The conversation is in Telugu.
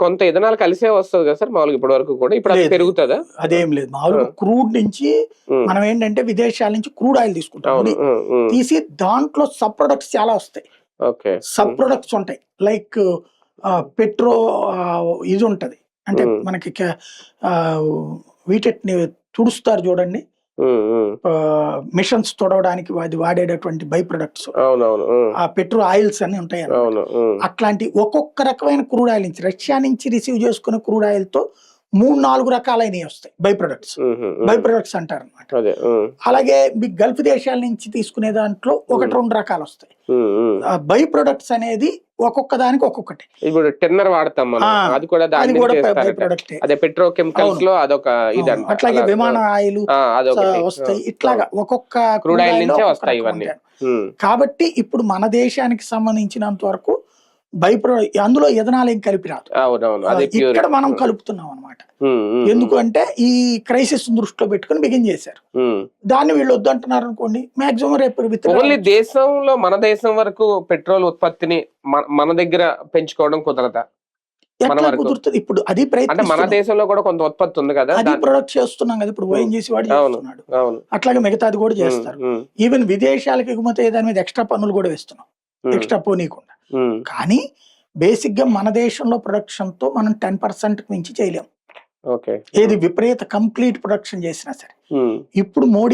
కొంత ఇథనాల్ కలిసే వస్తది కదా సార్ మామూలుగా ఇప్పటి వరకు కూడా. ఇప్పుడు అది లేదు. పెరుగుతదా? అదేం లేదు. మామూలుగా క్రూడ్ నుంచి మనం ఏంటంటే విదేశాల నుంచి క్రూడ్ ఆయిల్ తీసుకుంటాం. అవును. తీసి దాంట్లో సబ్ ప్రొడక్ట్స్ చాలా వస్తాయి. ఓకే. సబ్ ప్రొడక్ట్స్ ఉంటాయి. లైక్ పెట్రో ఇది ఉంటది. అంటే మనకి వీటిని తుడుస్తారు చూడండి, మిషన్స్ తొడవడానికి అది వాడేటటువంటి బై ప్రొడక్ట్స్, ఆ పెట్రో ఆయిల్స్ అన్ని ఉంటాయి. అట్లాంటి ఒక్కొక్క రకమైన క్రూడ్ ఆయిల్ నుంచి, రష్యా నుంచి రిసీవ్ చేసుకునే క్రూడ్ ఆయిల్ తో 3-4 రకాలైనవి వస్తాయి బై ప్రొడక్ట్స్ అంటారు అనమాట. అలాగే మీ గల్ఫ్ దేశాల నుంచి తీసుకునే దాంట్లో 1-2 రకాలు వస్తాయి. బై ప్రొడక్ట్స్ అనేది ఒక్కొక్క దానికి ఒక్కొక్కటి. ఇప్పుడు టెన్నర్ వాడతాం మనం, అది కూడా బై ప్రొడక్ట్. అదే పెట్రోకెమికల్స్ లో అదొక ఇది. అట్లాగే విమాన ఆయిల్ వస్తాయి. ఇట్లాగా ఒక్కొక్క క్రూడ్ ఆయిల్ నుంచే వస్తాయి ఇవన్నీ. కాబట్టి ఇప్పుడు మన దేశానికి సంబంధించినంత వరకు అందులో ఇథనాల్ ఏం కలిపి రాదు. ఇక్కడ మనం కలుపుతున్నాం అనమాట. ఎందుకు అంటే ఈ క్రైసిస్ దృష్టిలో పెట్టుకుని బిగిన్ చేశారు. దాన్ని వీళ్ళు వద్దంటున్నారు అనుకోండి, మాక్సిమం రేపు ఓన్లీ దేశంలో మన దేశం వరకు పెట్రోల్ ఉత్పత్తిని మన దగ్గర పెంచుకోవడం కుదరదా? కుదురుతుంది. ఇప్పుడు అది ప్రయత్నం. మన దేశంలో కూడా కొంత ఉత్పత్తి ఉంది కదా, అది ప్రొడక్ట్ చేస్తున్నాం కదా. ఇప్పుడు ఓఎన్జీసీ వాడు చేస్తున్నాడు, అట్లాగే మిగతాది కూడా చేస్తారు. ఈవెన్ విదేశాలకు ఎగుమతి అయ్యే దాని మీద ఎక్స్ట్రా పన్నులు కూడా వేస్తున్నాం, ఎక్స్ట్రా పోనీయకుండా. కానీ బేసిక్ గా మన దేశంలో ప్రొడక్షన్ తో మనం 10% మించి చేయలేము. ఏది విపరీత కంప్లీట్ ప్రొడక్షన్ చేసినా సరే. ఇప్పుడు మోడీ